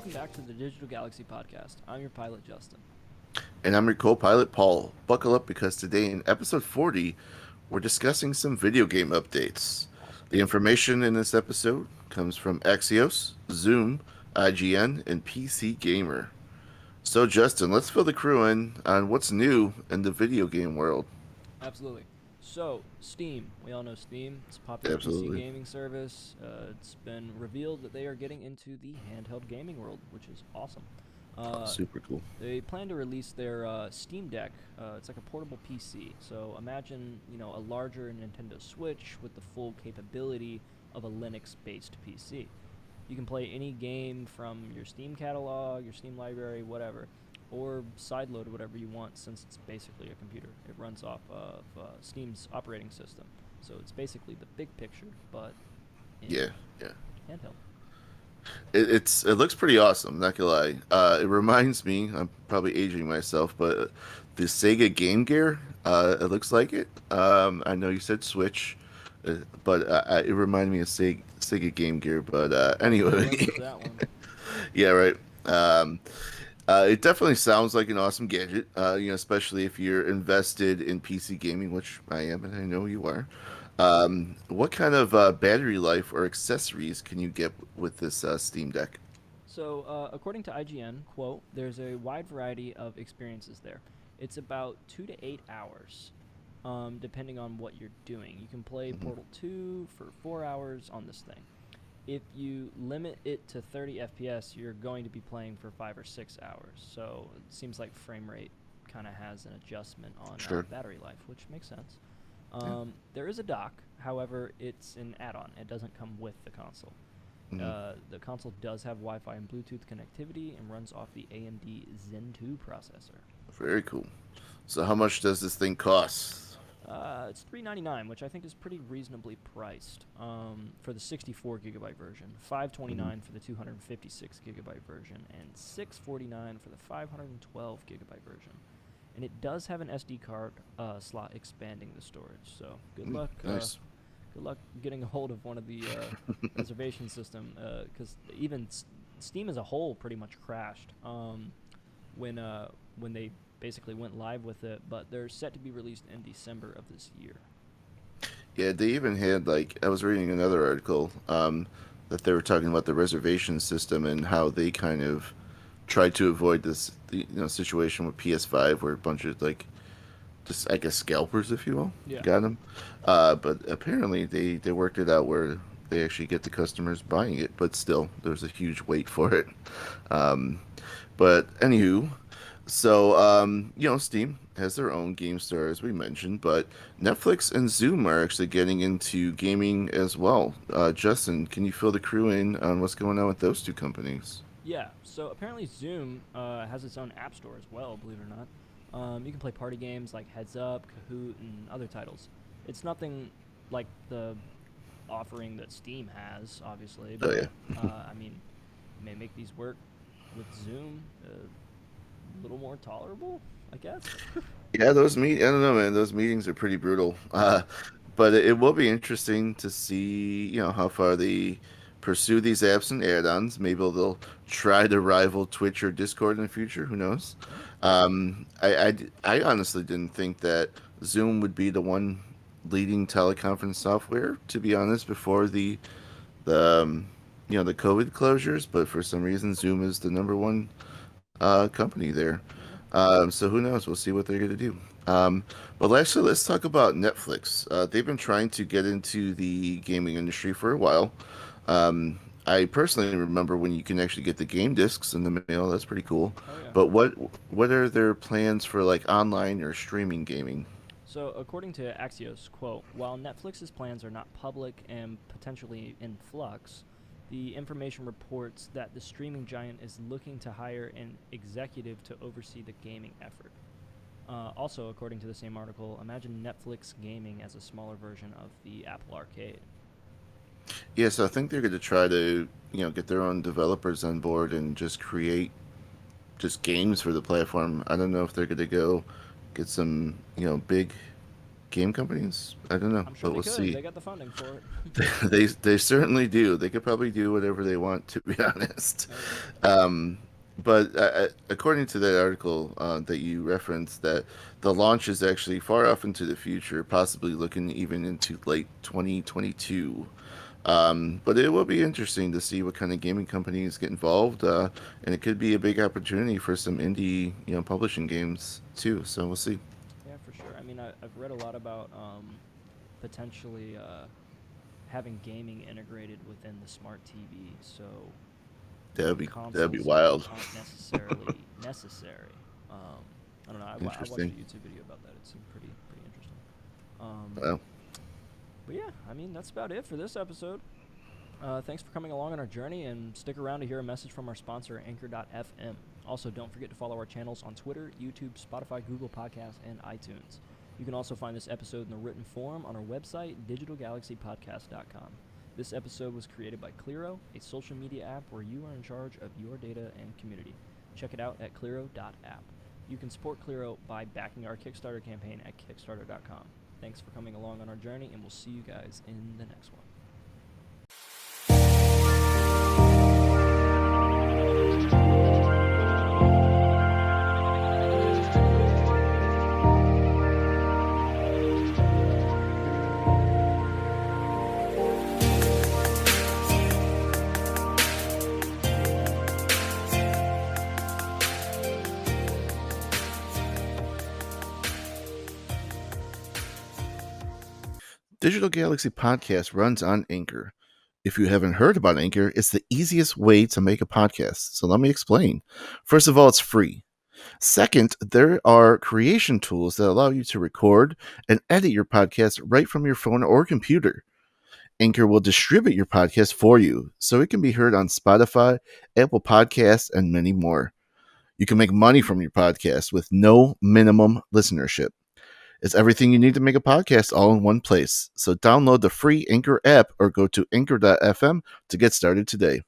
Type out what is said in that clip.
welcome back to the Digital Galaxy Podcast. I'm your pilot, Justin. And I'm your co-pilot, Paul. Buckle up because today in episode 40, we're discussing some video game updates. Awesome. The information in this episode comes from Axios, Zoom, IGN, and PC Gamer. So, Justin, let's fill the crew in on what's new in the video game world. Absolutely. So, Steam. We all know Steam. It's a popular PC Absolutely. gaming service. It's been revealed that they are getting into the handheld gaming world, which is awesome. Oh, Uh, super cool. they plan to release their Steam Deck. It's like a portable PC. So imagine, a larger Nintendo Switch with the full capability of a Linux-based PC. You can play any game from your Steam catalog, your Steam library, whatever, or sideload whatever you want since it's basically a computer. It runs off of Steam's operating system. So it's basically the big picture, but in Yeah, yeah. handheld. It looks pretty awesome. Not gonna lie. It reminds me. I'm probably aging myself, but the Sega Game Gear. It looks like it. I know you said Switch, but it reminded me of Sega Game Gear. But Definitely anyway, went with that one. yeah, right. Um, it definitely sounds like an awesome gadget. Especially if you're invested in PC gaming, which I am, and I know you are. What kind of battery life or accessories can you get with this Steam Deck? So, according to IGN, quote, there's a wide variety of experiences there. It's about 2 to 8 hours, depending on what you're doing. You can play Hmm. Portal 2 for 4 hours on this thing. If you limit it to 30 FPS, you're going to be playing for 5 or 6 hours. So, it seems like frame rate kind of has an adjustment on Sure. battery life, which makes sense. Yeah. There is a dock, however, it's an add on, it doesn't come with the console. Hmm. The console does have Wi-Fi and Bluetooth connectivity and runs off the AMD Zen 2 processor. Very cool. So how much does this thing cost? It's $399, which I think is pretty reasonably priced for the 64 gigabyte version, Hmm. 529 for the 256 gigabyte version, and 649 for the 512 gigabyte version. And it does have an SD card slot expanding the storage. So good luck. Nice. Good luck getting a hold of one of the reservation system because even Steam as a whole pretty much crashed when they basically went live with it. But they're set to be released in December of this year. Yeah, they even had like I was reading another article that they were talking about the reservation system and how they kind of tried to avoid this situation with PS5 where a bunch of like just I guess scalpers, if you will, Yeah. got them. But apparently they worked it out where they actually get the customers buying it, but still there's a huge wait for it. Um, but anywho, so Steam has their own game store as we mentioned, but Netflix and Zoom are actually getting into gaming as well. Justin, can you fill the crew in on what's going on with those two companies? Yeah. So apparently Zoom has its own app store as well. Believe it or not, you can play party games like Heads Up, Kahoot, and other titles. It's nothing like the offering that Steam has, obviously, Oh yeah. but I mean, it may make these work with Zoom a little more tolerable, I guess. Yeah, I don't know, man. Those meetings are pretty brutal. But it will be interesting to see, how far they pursue these apps and add-ons. Maybe they'll try to rival Twitch or Discord in the future. Who knows? Yeah. I honestly didn't think that Zoom would be the one leading teleconference software, to be honest, before the COVID closures. But for some reason, Zoom is the number one company there. Yeah. So who knows? We'll see what they're going to do. Um, but actually, let's talk about Netflix. They've been trying to get into the gaming industry for a while. I personally remember when you can actually get the game discs in the mail. That's pretty cool. Oh yeah. But what are their plans for like online or streaming gaming? So, according to Axios, quote, while Netflix's plans are not public and potentially in flux, the information reports that the streaming giant is looking to hire an executive to oversee the gaming effort. Also, according to the same article, imagine Netflix gaming as a smaller version of the Apple Arcade. Yeah, so I think they're going to try to get their own developers on board and just create just games for the platform. I don't know if they're going to go get some big game companies? I don't know, I'm sure but they we'll could. see. They got the funding for it. They certainly do. They could probably do whatever they want, to be honest. There you go. Um, but according to that article that you referenced, that the launch is actually far off into the future, possibly looking even into late 2022. But it will be interesting to see what kind of gaming companies get involved, and it could be a big opportunity for some indie, publishing games too. So we'll see. Yeah, for sure. I mean, I've read a lot about potentially having gaming integrated within the smart TV, so That'd be consoles wild. aren't necessarily necessary. Um, I don't know. I watched a Interesting. YouTube video about that. It seemed pretty interesting. Um, Well, but yeah, I mean that's about it for this episode. Thanks for coming along on our journey, and stick around to hear a message from our sponsor, Anchor.fm. Also, don't forget to follow our channels on Twitter, YouTube, Spotify, Google Podcasts, and iTunes. You can also find this episode in the written form on our website, digitalgalaxypodcast.com. This episode was created by Clearo, a social media app where you are in charge of your data and community. Check it out at Clearo.app. You can support Clearo by backing our Kickstarter campaign at Kickstarter.com. Thanks for coming along on our journey, and we'll see you guys in the next one. Digital Galaxy Podcast runs on Anchor. If you haven't heard about Anchor, it's the easiest way to make a podcast. So let me explain. First of all, it's free. Second, there are creation tools that allow you to record and edit your podcast right from your phone or computer. Anchor will distribute your podcast for you so it can be heard on Spotify, Apple Podcasts, and many more. You can make money from your podcast with no minimum listenership. It's everything you need to make a podcast all in one place. So download the free Anchor app or go to anchor.fm to get started today.